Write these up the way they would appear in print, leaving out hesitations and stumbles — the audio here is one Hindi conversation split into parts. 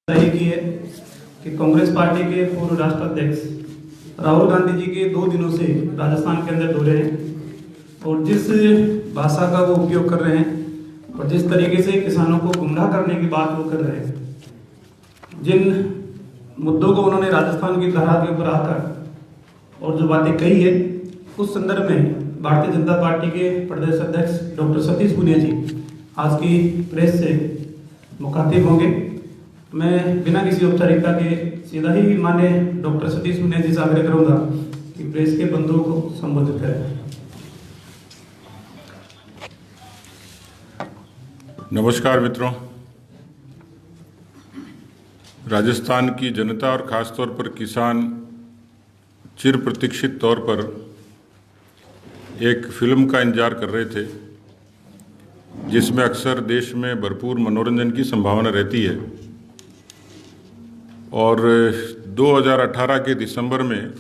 यही की है कि कांग्रेस पार्टी के पूर्व राष्ट्राध्यक्ष राहुल गांधी जी के 2 दिनों से राजस्थान के अंदर दौरे हैं और जिस भाषा का वो उपयोग कर रहे हैं और जिस तरीके से किसानों को गुमराह करने की बात वो कर रहे हैं, जिन मुद्दों को उन्होंने राजस्थान की धरा के ऊपर आकर और जो बातें कही है, उस संदर्भ में भारतीय जनता पार्टी के प्रदेश अध्यक्ष डॉक्टर सतीश पुनिया जी आज की प्रेस से मुखातिब होंगे। मैं बिना किसी औपचारिकता के सीधा ही माने डॉक्टर सतीश पुनिया जी से आग्रह करूंगा कि प्रेस के बंधुओं को संबोधित करें। नमस्कार मित्रों, राजस्थान की जनता और ख़ासतौर पर किसान चिर प्रतीक्षित तौर पर एक फिल्म का इंतजार कर रहे थे, जिसमें अक्सर देश में भरपूर मनोरंजन की संभावना रहती है। और 2018 के दिसंबर में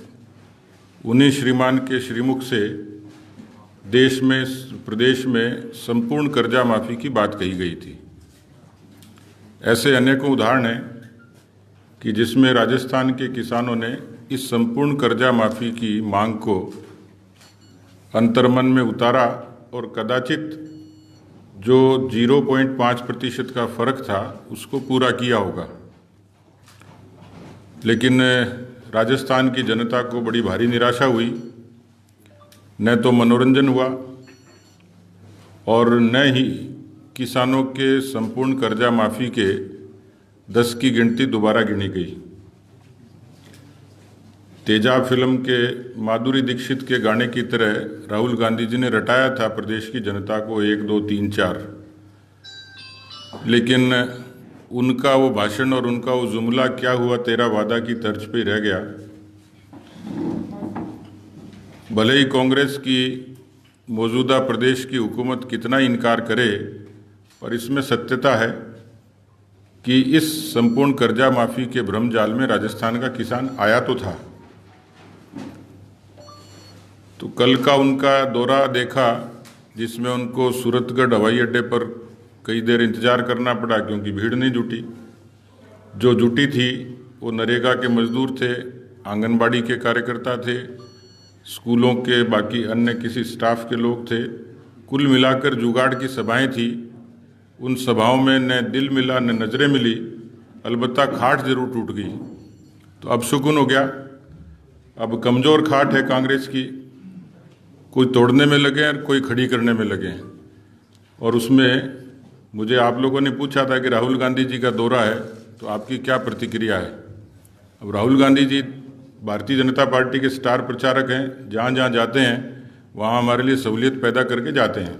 उन्हीं श्रीमान के श्रीमुख से देश में प्रदेश में संपूर्ण कर्जा माफ़ी की बात कही गई थी। ऐसे अनेकों उदाहरण हैं कि जिसमें राजस्थान के किसानों ने इस संपूर्ण कर्जा माफ़ी की मांग को अंतर्मन में उतारा और कदाचित जो 0.5% का फ़र्क था उसको पूरा किया होगा। लेकिन राजस्थान की जनता को बड़ी भारी निराशा हुई। न तो मनोरंजन हुआ और न ही किसानों के संपूर्ण कर्जा माफ़ी के 10 की गिनती दोबारा गिनी गई। तेजाब फिल्म के माधुरी दीक्षित के गाने की तरह राहुल गांधी जी ने रटाया था प्रदेश की जनता को 1, 2, 3, 4, लेकिन उनका वो भाषण और उनका वो जुमला क्या हुआ तेरा वादा की तर्ज पे रह गया। भले ही कांग्रेस की मौजूदा प्रदेश की हुकूमत कितना इनकार करे, पर इसमें सत्यता है कि इस संपूर्ण कर्जा माफ़ी के भ्रम जाल में राजस्थान का किसान आया तो था। तो कल का उनका दौरा देखा, जिसमें उनको सूरतगढ़ हवाई अड्डे पर कई देर इंतज़ार करना पड़ा क्योंकि भीड़ नहीं जुटी। जो जुटी थी वो नरेगा के मजदूर थे, आंगनबाड़ी के कार्यकर्ता थे, स्कूलों के बाकी अन्य किसी स्टाफ के लोग थे। कुल मिलाकर जुगाड़ की सभाएं थी। उन सभाओं में न दिल मिला न नज़रें मिली, अलबत्ता खाट जरूर टूट गई। तो अब सुकून हो गया। अब कमज़ोर खाट है कांग्रेस की, कोई तोड़ने में लगे और कोई खड़ी करने में लगे। और उसमें मुझे आप लोगों ने पूछा था कि राहुल गांधी जी का दौरा है तो आपकी क्या प्रतिक्रिया है। अब राहुल गांधी जी भारतीय जनता पार्टी के स्टार प्रचारक हैं। जहाँ जहाँ जाते हैं वहाँ हमारे लिए सहूलियत पैदा करके जाते हैं।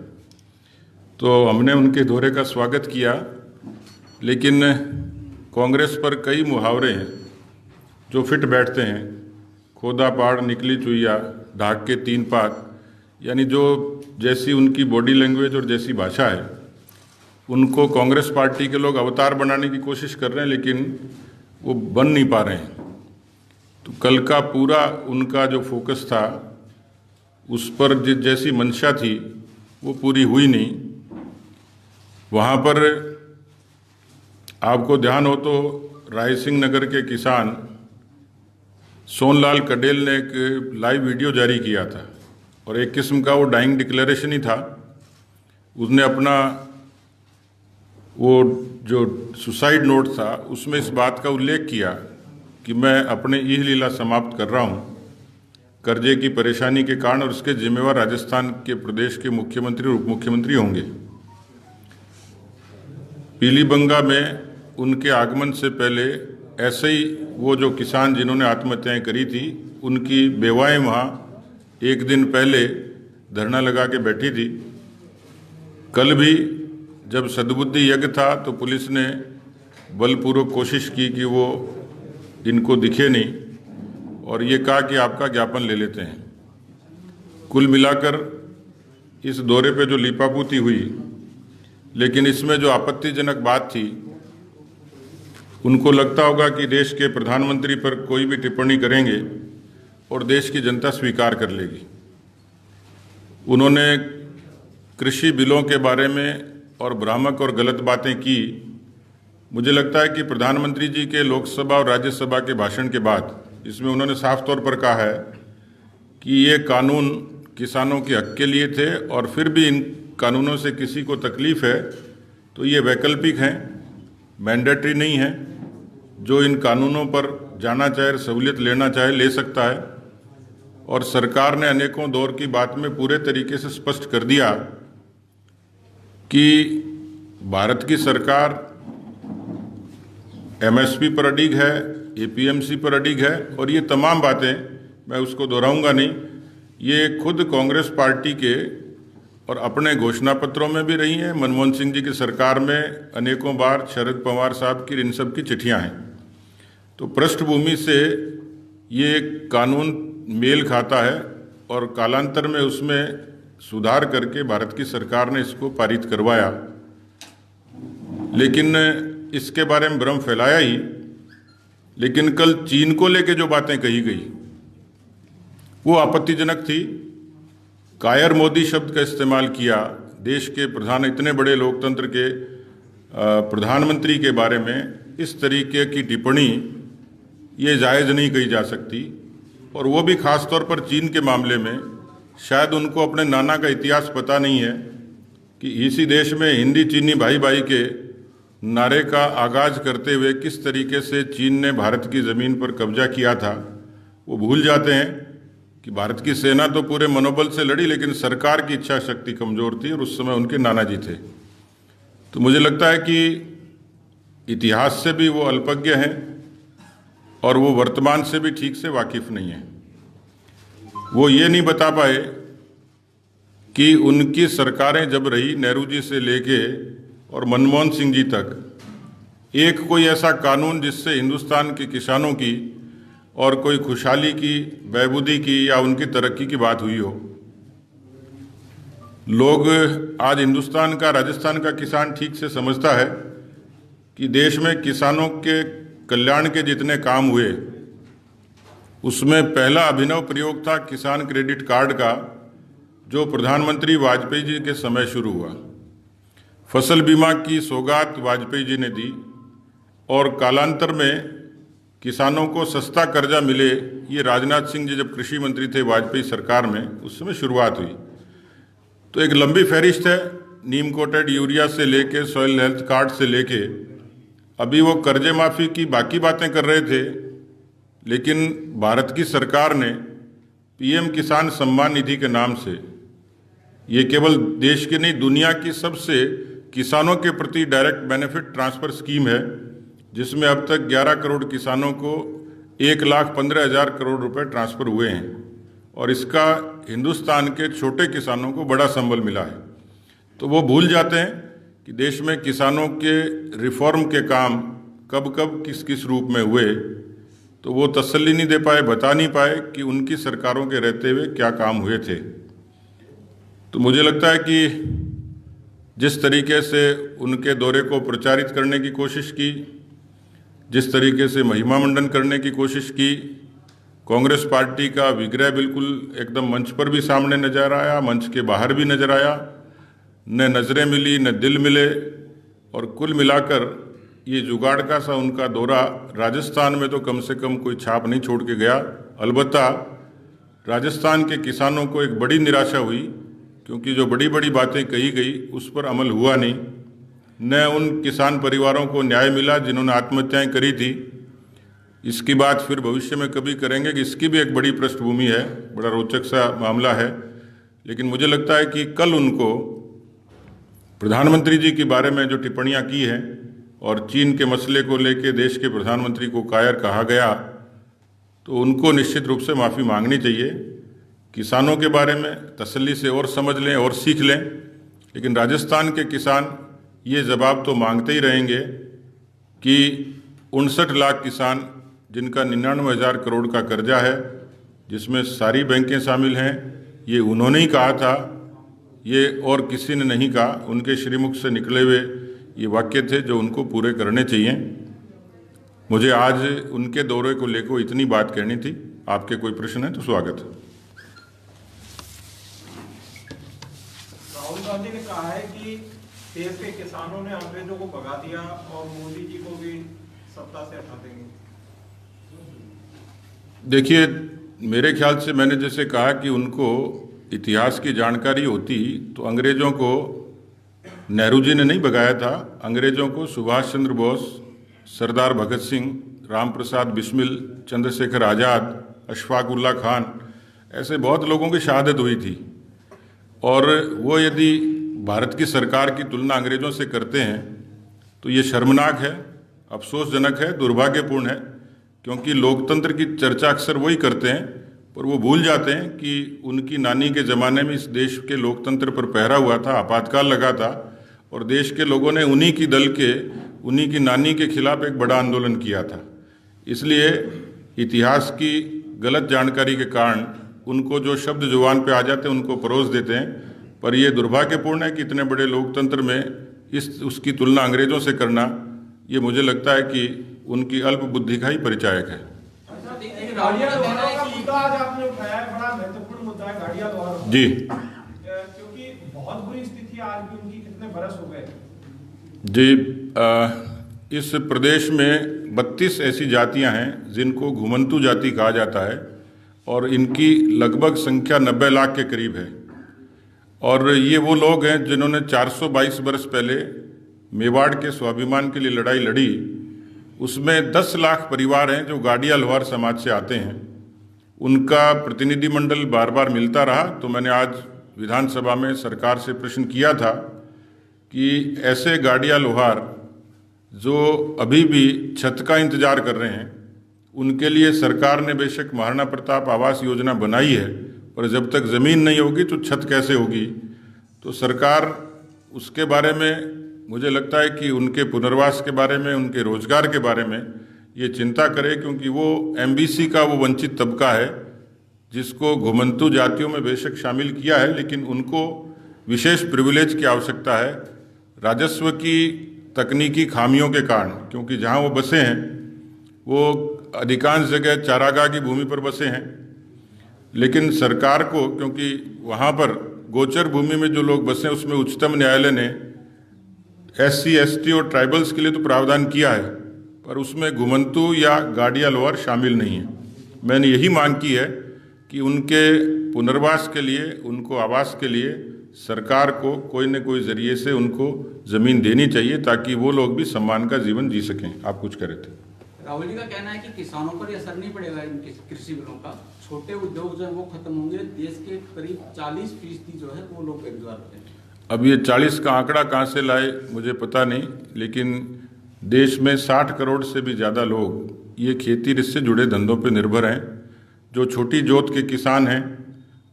तो हमने उनके दौरे का स्वागत किया, लेकिन कांग्रेस पर कई मुहावरे हैं जो फिट बैठते हैं। खोदा पाड़ निकली चुईया, ढाक के 3 पात, यानी जो जैसी उनकी बॉडी लैंग्वेज और जैसी भाषा है, उनको कांग्रेस पार्टी के लोग अवतार बनाने की कोशिश कर रहे हैं, लेकिन वो बन नहीं पा रहे हैं। तो कल का पूरा उनका जो फोकस था उस पर जैसी मंशा थी वो पूरी हुई नहीं। वहाँ पर आपको ध्यान हो तो रायसिंह नगर के किसान सोनलाल कडेल ने एक लाइव वीडियो जारी किया था और एक किस्म का वो डाइंग डिक्लेरेशन ही था। उसने अपना वो जो सुसाइड नोट था उसमें इस बात का उल्लेख किया कि मैं अपने यह लीला समाप्त कर रहा हूँ कर्जे की परेशानी के कारण, और इसके जिम्मेवार राजस्थान के प्रदेश के मुख्यमंत्री और उप मुख्यमंत्री होंगे। पीलीबंगा में उनके आगमन से पहले ऐसे ही वो जो किसान जिन्होंने आत्महत्याएं करी थी उनकी बेवाएं वहाँ 1 दिन पहले धरना लगा के बैठी थी। कल भी जब सद्बुद्धि यज्ञ था तो पुलिस ने बलपूर्वक कोशिश की कि वो इनको दिखे नहीं और ये कहा कि आपका ज्ञापन ले लेते हैं। कुल मिलाकर इस दौरे पे जो लीपापूती हुई, लेकिन इसमें जो आपत्तिजनक बात थी, उनको लगता होगा कि देश के प्रधानमंत्री पर कोई भी टिप्पणी करेंगे और देश की जनता स्वीकार कर लेगी। उन्होंने कृषि बिलों के बारे में और भ्रामक और गलत बातें की मुझे लगता है कि प्रधानमंत्री जी के लोकसभा और राज्यसभा के भाषण के बाद इसमें उन्होंने साफ तौर पर कहा है कि ये कानून किसानों के हक के लिए थे और फिर भी इन कानूनों से किसी को तकलीफ है तो ये वैकल्पिक हैं, मैंडेटरी नहीं है। जो इन कानूनों पर जाना चाहे, सहूलियत लेना चाहे, ले सकता है। और सरकार ने अनेकों दौर की बात में पूरे तरीके से स्पष्ट कर दिया कि भारत की सरकार एमएसपी पर अडिग है, एपीएमसी पर अडिग है, और ये तमाम बातें मैं उसको दोहराऊंगा नहीं। ये खुद कांग्रेस पार्टी के और अपने घोषणा पत्रों में भी रही हैं, मनमोहन सिंह जी की सरकार में अनेकों बार शरद पवार साहब की इन सब की चिट्ठियां हैं। तो पृष्ठभूमि से ये कानून मेल खाता है और कालांतर में उसमें सुधार करके भारत की सरकार ने इसको पारित करवाया। लेकिन इसके बारे में भ्रम फैलाया ही। लेकिन कल चीन को लेके जो बातें कही गई वो आपत्तिजनक थी। कायर मोदी शब्द का इस्तेमाल किया। देश के प्रधान, इतने बड़े लोकतंत्र के प्रधानमंत्री के बारे में इस तरीके की टिप्पणी ये जायज़ नहीं कही जा सकती। और वो भी खास तौर पर चीन के मामले में शायद उनको अपने नाना का इतिहास पता नहीं है कि इसी देश में हिंदी चीनी भाई भाई के नारे का आगाज करते हुए किस तरीके से चीन ने भारत की ज़मीन पर कब्जा किया था। वो भूल जाते हैं कि भारत की सेना तो पूरे मनोबल से लड़ी, लेकिन सरकार की इच्छा शक्ति कमज़ोर थी और उस समय उनके नाना जी थे। तो मुझे लगता है कि इतिहास से भी वो अल्पज्ञ हैं और वो वर्तमान से भी ठीक से वाकिफ नहीं है। वो ये नहीं बता पाए कि उनकी सरकारें जब रही, नेहरू जी से लेके और मनमोहन सिंह जी तक, एक कोई ऐसा कानून जिससे हिंदुस्तान के किसानों की और कोई खुशहाली की, बहबूदी की या उनकी तरक्की की बात हुई हो। लोग आज हिंदुस्तान का, राजस्थान का किसान ठीक से समझता है कि देश में किसानों के कल्याण के जितने काम हुए उसमें पहला अभिनव प्रयोग था किसान क्रेडिट कार्ड का, जो प्रधानमंत्री वाजपेयी जी के समय शुरू हुआ। फसल बीमा की सौगात वाजपेयी जी ने दी और कालांतर में किसानों को सस्ता कर्जा मिले, ये राजनाथ सिंह जी जब कृषि मंत्री थे वाजपेयी सरकार में, उस समय शुरुआत हुई। तो एक लंबी फहरिस्त है, नीम कोटेड यूरिया से लेके सॉइल हेल्थ कार्ड से लेके अभी वो कर्जे माफ़ी की बाकी बातें कर रहे थे। लेकिन भारत की सरकार ने पीएम किसान सम्मान निधि के नाम से, ये केवल देश की नहीं दुनिया की सबसे किसानों के प्रति डायरेक्ट बेनिफिट ट्रांसफ़र स्कीम है, जिसमें अब तक 11 करोड़ किसानों को 1,15,000 करोड़ रुपए ट्रांसफ़र हुए हैं और इसका हिंदुस्तान के छोटे किसानों को बड़ा संबल मिला है। तो वो भूल जाते हैं कि देश में किसानों के रिफॉर्म के काम कब कब किस किस रूप में हुए। तो वो तसल्ली नहीं दे पाए, बता नहीं पाए कि उनकी सरकारों के रहते हुए क्या काम हुए थे। तो मुझे लगता है कि जिस तरीके से उनके दौरे को प्रचारित करने की कोशिश की, जिस तरीके से महिमा मंडन करने की कोशिश की, कांग्रेस पार्टी का विग्रह बिल्कुल एकदम मंच पर भी सामने नजर आया, मंच के बाहर भी नजर आया। न नज़रें मिली, न दिल मिले। और कुल मिलाकर ये जुगाड़ का सा उनका दौरा राजस्थान में तो कम से कम कोई छाप नहीं छोड़ के गया। अलबत्ता राजस्थान के किसानों को एक बड़ी निराशा हुई, क्योंकि जो बड़ी बड़ी बातें कही गई उस पर अमल हुआ नहीं। न उन किसान परिवारों को न्याय मिला जिन्होंने आत्महत्याएं करी थी। इसकी बात फिर भविष्य में कभी करेंगे कि इसकी भी एक बड़ी पृष्ठभूमि है, बड़ा रोचक सा मामला है। लेकिन मुझे लगता है कि कल उनको प्रधानमंत्री जी के बारे में जो टिप्पणियां की हैं और चीन के मसले को लेकर देश के प्रधानमंत्री को कायर कहा गया, तो उनको निश्चित रूप से माफ़ी मांगनी चाहिए। किसानों के बारे में तसल्ली से और समझ लें और सीख लें। लेकिन राजस्थान के किसान ये जवाब तो मांगते ही रहेंगे कि 59 लाख किसान जिनका 99,000 करोड़ का कर्जा है, जिसमें सारी बैंकें शामिल हैं, ये उन्होंने ही कहा था, ये और किसी ने नहीं कहा। उनके श्रीमुख से निकले हुए ये वाक्य थे जो उनको पूरे करने चाहिए। मुझे आज उनके दौरे को लेकर इतनी बात कहनी थी। आपके कोई प्रश्न है तो स्वागत है। राहुल गांधी ने कहा है कि देश के किसानों ने अंग्रेजों को भगा दिया और मोदी जी को भी सत्ता से हटा देंगे? देखिए, मेरे ख्याल से मैंने जैसे कहा कि उनको इतिहास की जानकारी होती तो अंग्रेजों को नेहरू जी ने नहीं भगाया था। अंग्रेजों को सुभाष चंद्र बोस, सरदार भगत सिंह, राम प्रसाद बिस्मिल, चंद्रशेखर आज़ाद, अशफाक उल्लाह खान, ऐसे बहुत लोगों की शहादत हुई थी। और वो यदि भारत की सरकार की तुलना अंग्रेजों से करते हैं तो ये शर्मनाक है, अफसोसजनक है, दुर्भाग्यपूर्ण है। क्योंकि लोकतंत्र की चर्चा अक्सर वही करते हैं, पर वो भूल जाते हैं कि उनकी नानी के ज़माने में इस देश के लोकतंत्र पर पहरा हुआ था, आपातकाल लगा था, और देश के लोगों ने उन्हीं की दल के, उन्हीं की नानी के खिलाफ एक बड़ा आंदोलन किया था। इसलिए इतिहास की गलत जानकारी के कारण उनको जो शब्द जुबान पे आ जाते हैं उनको परोस देते हैं। पर यह दुर्भाग्यपूर्ण है कि इतने बड़े लोकतंत्र में उसकी तुलना अंग्रेजों से करना, ये मुझे लगता है कि उनकी अल्प बुद्धि का ही परिचायक है। गाड़ियां लोहारों का मुद्दा आज आपने उठाया है, बड़ा महत्वपूर्ण मुद्दा है गाड़ियां लोहारों जी, क्योंकि बहुत बुरी स्थिति आज भी उनकी, कितने बरस हो गए जी। इस प्रदेश में 32 ऐसी जातियां हैं जिनको घुमंतू जाति कहा जाता है, और इनकी लगभग संख्या 90 लाख के करीब है। और ये वो लोग हैं जिन्होंने 422 बरस पहले मेवाड़ के स्वाभिमान के लिए लड़ाई लड़ी। उसमें 10 लाख परिवार हैं जो गाड़िया लोहार समाज से आते हैं। उनका प्रतिनिधिमंडल बार बार मिलता रहा। तो मैंने आज विधानसभा में सरकार से प्रश्न किया था कि ऐसे गाड़िया लोहार जो अभी भी छत का इंतजार कर रहे हैं, उनके लिए सरकार ने बेशक महाराणा प्रताप आवास योजना बनाई है, पर जब तक ज़मीन नहीं होगी तो छत कैसे होगी। तो सरकार उसके बारे में, मुझे लगता है कि उनके पुनर्वास के बारे में, उनके रोजगार के बारे में ये चिंता करे, क्योंकि वो एमबीसी का वो वंचित तबका है जिसको घुमंतू जातियों में बेशक शामिल किया है, लेकिन उनको विशेष प्रिविलेज की आवश्यकता है राजस्व की तकनीकी खामियों के कारण। क्योंकि जहाँ वो बसे हैं वो अधिकांश जगह चारागाह की भूमि पर बसे हैं, लेकिन सरकार को, क्योंकि वहाँ पर गोचर भूमि में जो लोग बसे उसमें उच्चतम न्यायालय ने SC, ST और ट्राइबल्स के लिए तो प्रावधान किया है, पर उसमें घुमंतू या गाड़िया लोहार शामिल नहीं है। मैंने यही मांग की है कि उनके पुनर्वास के लिए, उनको आवास के लिए सरकार को कोई न कोई जरिए से उनको ज़मीन देनी चाहिए, ताकि वो लोग भी सम्मान का जीवन जी सकें। आप कुछ कह रहे थे। राहुल जी का कहना है कि किसानों पर असर नहीं पड़ेगा इनके कृषि बिलों का, छोटे उद्योग जो है वो खत्म होंगे, देश के करीब 40% जो है वो लोग बेरोजगार होते हैं। अब ये 40 का आंकड़ा कहाँ से लाए मुझे पता नहीं, लेकिन देश में 60 करोड़ से भी ज़्यादा लोग ये खेती से जुड़े धंधों पर निर्भर हैं। जो छोटी जोत के किसान हैं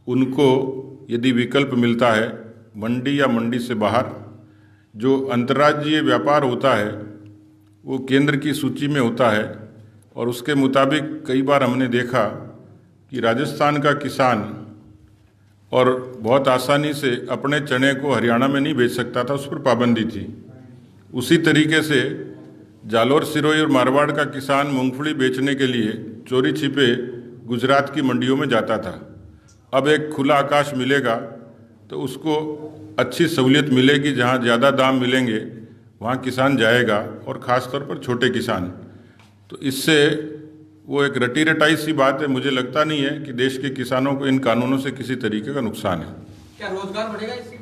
उनको यदि विकल्प मिलता है मंडी या मंडी से बाहर, जो अंतर्राज्यीय व्यापार होता है वो केंद्र की सूची में होता है, और उसके मुताबिक कई बार हमने देखा कि राजस्थान का किसान और बहुत आसानी से अपने चने को हरियाणा में नहीं बेच सकता था, उस पर पाबंदी थी। उसी तरीके से जालोर, सिरोही और मारवाड़ का किसान मूंगफली बेचने के लिए चोरी छिपे गुजरात की मंडियों में जाता था। अब एक खुला आकाश मिलेगा तो उसको अच्छी सहूलियत मिलेगी, जहाँ ज़्यादा दाम मिलेंगे वहाँ किसान जाएगा, और ख़ास तौर पर छोटे किसान। तो इससे वो एक रटी रटाई सी बात है। मुझे लगता नहीं है कि देश के किसानों को इन कानूनों से किसी तरीके का नुकसान है। क्या रोजगार बढ़ेगा इससे?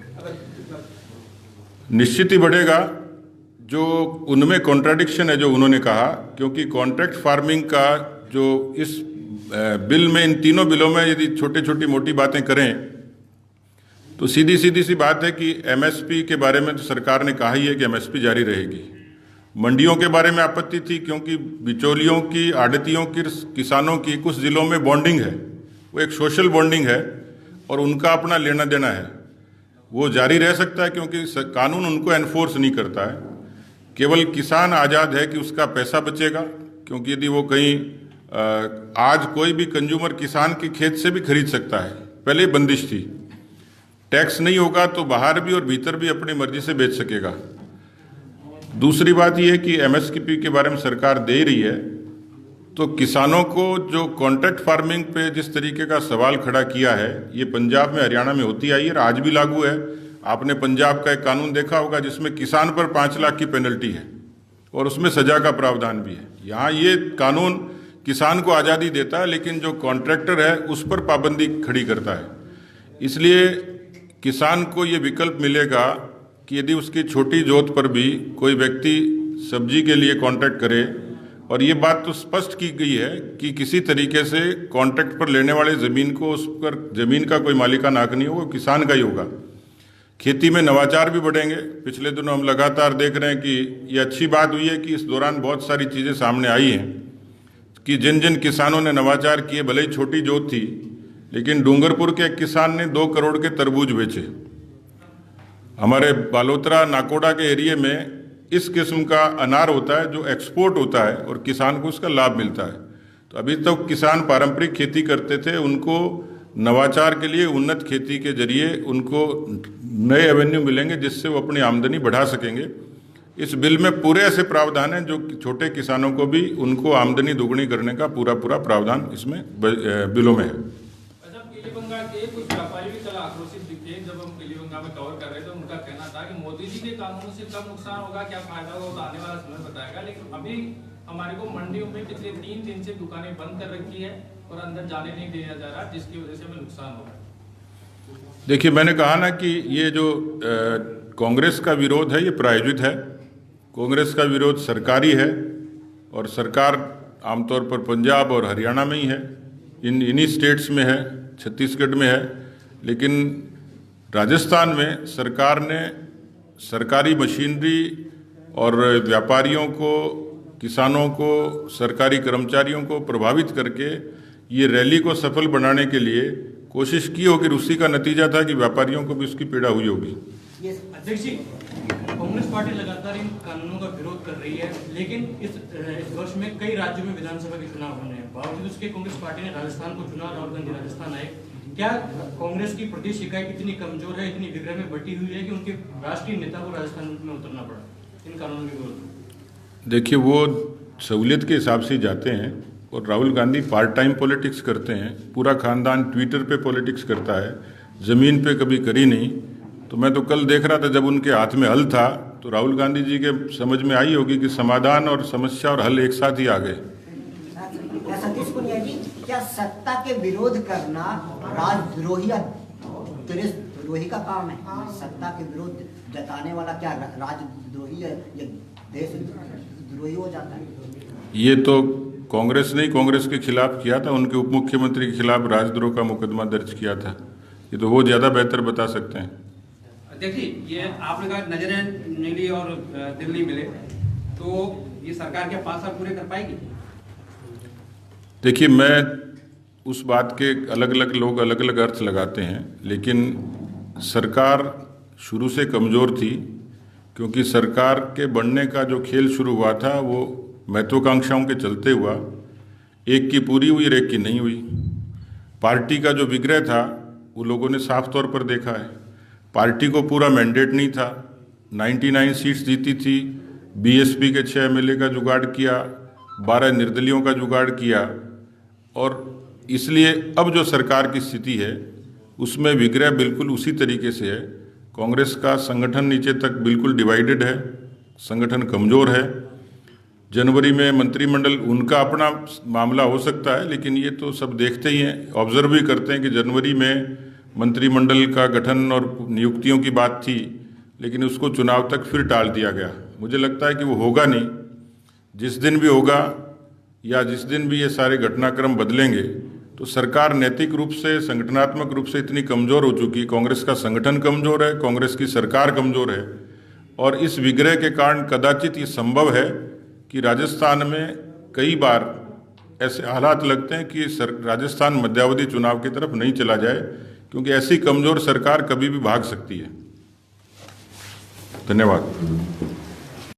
निश्चित ही बढ़ेगा। जो उनमें कॉन्ट्राडिक्शन है जो उन्होंने कहा, क्योंकि कॉन्ट्रैक्ट फार्मिंग का जो इस बिल में, इन तीनों बिलों में यदि छोटी छोटी मोटी बातें करें तो सीधी सी बात है कि MSP के बारे में तो सरकार ने कहा ही है कि MSP जारी रहेगी। मंडियों के बारे में आपत्ति थी, क्योंकि बिचौलियों की, आड़तियों की, किसानों की कुछ जिलों में बॉन्डिंग है, वो एक सोशल बॉन्डिंग है और उनका अपना लेना देना है, वो जारी रह सकता है, क्योंकि कानून उनको एनफोर्स नहीं करता है। केवल किसान आज़ाद है कि उसका पैसा बचेगा, क्योंकि यदि वो कहीं आज कोई भी कंज्यूमर किसान के खेत से भी खरीद सकता है, पहले बंदिश थी। टैक्स नहीं होगा तो बाहर भी और भीतर भी अपनी मर्जी से बेच सकेगा। दूसरी बात यह है कि MSP के बारे में सरकार दे रही है, तो किसानों को जो कॉन्ट्रैक्ट फार्मिंग पे जिस तरीके का सवाल खड़ा किया है, ये पंजाब में, हरियाणा में होती आई है और आज भी लागू है। आपने पंजाब का एक कानून देखा होगा जिसमें किसान पर 5 लाख की पेनल्टी है और उसमें सजा का प्रावधान भी है। यहाँ ये कानून किसान को आज़ादी देता है, लेकिन जो कॉन्ट्रैक्टर है उस पर पाबंदी खड़ी करता है। इसलिए किसान को ये विकल्प मिलेगा कि यदि उसकी छोटी जोत पर भी कोई व्यक्ति सब्जी के लिए कॉन्ट्रैक्ट करे, और ये बात तो स्पष्ट की गई है कि किसी तरीके से कॉन्ट्रैक्ट पर लेने वाले ज़मीन को, उस पर ज़मीन का कोई मालिकाना हक नहीं होगा, किसान का ही होगा। खेती में नवाचार भी बढ़ेंगे। पिछले दिनों हम लगातार देख रहे हैं कि ये अच्छी बात हुई है कि इस दौरान बहुत सारी चीज़ें सामने आई हैं कि जिन जिन किसानों ने नवाचार किए, भले ही छोटी जोत थी, लेकिन डूंगरपुर के एक किसान ने 2 करोड़ के तरबूज बेचे। हमारे बालोतरा नाकोड़ा के एरिया में इस किस्म का अनार होता है जो एक्सपोर्ट होता है और किसान को उसका लाभ मिलता है। तो अभी तक तो किसान पारंपरिक खेती करते थे, उनको नवाचार के लिए उन्नत खेती के जरिए उनको नए एवेन्यू मिलेंगे जिससे वो अपनी आमदनी बढ़ा सकेंगे। इस बिल में पूरे ऐसे प्रावधान हैं जो छोटे किसानों को भी उनको आमदनी दोगुनी करने का पूरा प्रावधान इसमें बिलों में है। किलीबंगा के कुछ व्यापारी भी कल आक्रोशित दिखे जब हम किलीबंगा में कवर कर रहे थे। उनका कहना था कि मोदी जी के कानूनों से कब नुकसान होगा, क्या फायदा होगा, तो आने वाला समय बताएगा। लेकिन अभी हमारे को मंडियों में पिछले 3 दिन से दुकानें बंद कर रखी है और अंदर जाने नहीं दिया जा रहा, जिसकी वजह से हमें नुकसान हो रहा है। देखिए, मैंने कहा ना कि ये जो कांग्रेस का विरोध है ये प्रायोजित है। कांग्रेस का विरोध सरकारी है और सरकार आमतौर पर पंजाब और हरियाणा में ही है, इन्हीं स्टेट्स में है, छत्तीसगढ़ में है। लेकिन राजस्थान में सरकार ने सरकारी मशीनरी और व्यापारियों को, किसानों को, सरकारी कर्मचारियों को प्रभावित करके ये रैली को सफल बनाने के लिए कोशिश की होगी। उसी का नतीजा था कि व्यापारियों को भी उसकी पीड़ा हुई होगी। अध्यक्ष जी, कांग्रेस पार्टी लगातार इन कानूनों का विरोध कर रही है, लेकिन इस वर्ष में कई राज्यों में विधानसभा के चुनाव होने हैं। बावजूद उसके कांग्रेस पार्टी ने राजस्थान को चुना, राहुल गांधी राजस्थान आए। क्या कांग्रेस की प्रदेश इकाई इतनी कमजोर है, इतनी विग्रह में बटी हुई है कि उनके राष्ट्रीय नेता को राजस्थान में उतरना पड़ा इन कानूनों के विरोध? देखिए, वो सहूलियत के हिसाब से जाते हैं और Rahul Gandhi part time politics करते हैं। पूरा खानदान ट्विटर पे पॉलिटिक्स करता है, ज़मीन पे कभी करी नहीं। तो मैं तो कल देख रहा था जब उनके हाथ में हल था तो राहुल गांधी जी के समझ में आई होगी कि समाधान और समस्या और हल एक साथ ही आ गए। सतीश पुनिया जी, क्या सत्ता के विरोध करना राजद्रोही या देशद्रोही का काम है? सत्ता के विरोध जताने वाला क्या राजद्रोही या देशद्रोही हो जाता है? ये तो कांग्रेस ने कांग्रेस के खिलाफ किया था, उनके उप मुख्यमंत्री के खिलाफ राजद्रोह का मुकदमा दर्ज किया था। ये तो वो ज़्यादा बेहतर बता सकते हैं। देखिए, ये आपने कहा नजरें मिली और दिल नहीं मिले, तो ये सरकार के पास आप पूरे कर पाएगी? देखिए, मैं उस बात के अलग अलग लोग अलग अलग अर्थ लगाते हैं, लेकिन सरकार शुरू से कमज़ोर थी क्योंकि सरकार के बनने का जो खेल शुरू हुआ था वो महत्वाकांक्षाओं के चलते हुआ। एक की पूरी हुई और एक की नहीं हुई। पार्टी का जो विग्रह था वो लोगों ने साफ तौर पर देखा है। पार्टी को पूरा मैंडेट नहीं था, 99 सीट्स जीती थी, बीएसपी के 6 एमएलए का जुगाड़ किया, 12 निर्दलियों का जुगाड़ किया, और इसलिए अब जो सरकार की स्थिति है उसमें विग्रह बिल्कुल उसी तरीके से है। कांग्रेस का संगठन नीचे तक बिल्कुल डिवाइडेड है, संगठन कमज़ोर है। जनवरी में मंत्रिमंडल, उनका अपना मामला हो सकता है, लेकिन ये तो सब देखते ही हैं, ऑब्जर्व भी करते हैं कि जनवरी में मंत्रिमंडल का गठन और नियुक्तियों की बात थी, लेकिन उसको चुनाव तक फिर टाल दिया गया। मुझे लगता है कि वो होगा नहीं। जिस दिन भी होगा या जिस दिन भी ये सारे घटनाक्रम बदलेंगे तो सरकार नैतिक रूप से, संगठनात्मक रूप से इतनी कमज़ोर हो चुकी, कांग्रेस का संगठन कमज़ोर है, कांग्रेस की सरकार कमज़ोर है, और इस विग्रह के कारण कदाचित ये संभव है कि राजस्थान में कई बार ऐसे हालात लगते हैं कि राजस्थान मध्यावधि चुनाव की तरफ नहीं चला जाए, क्योंकि ऐसी कमज़ोर सरकार कभी भी भाग सकती है। धन्यवाद।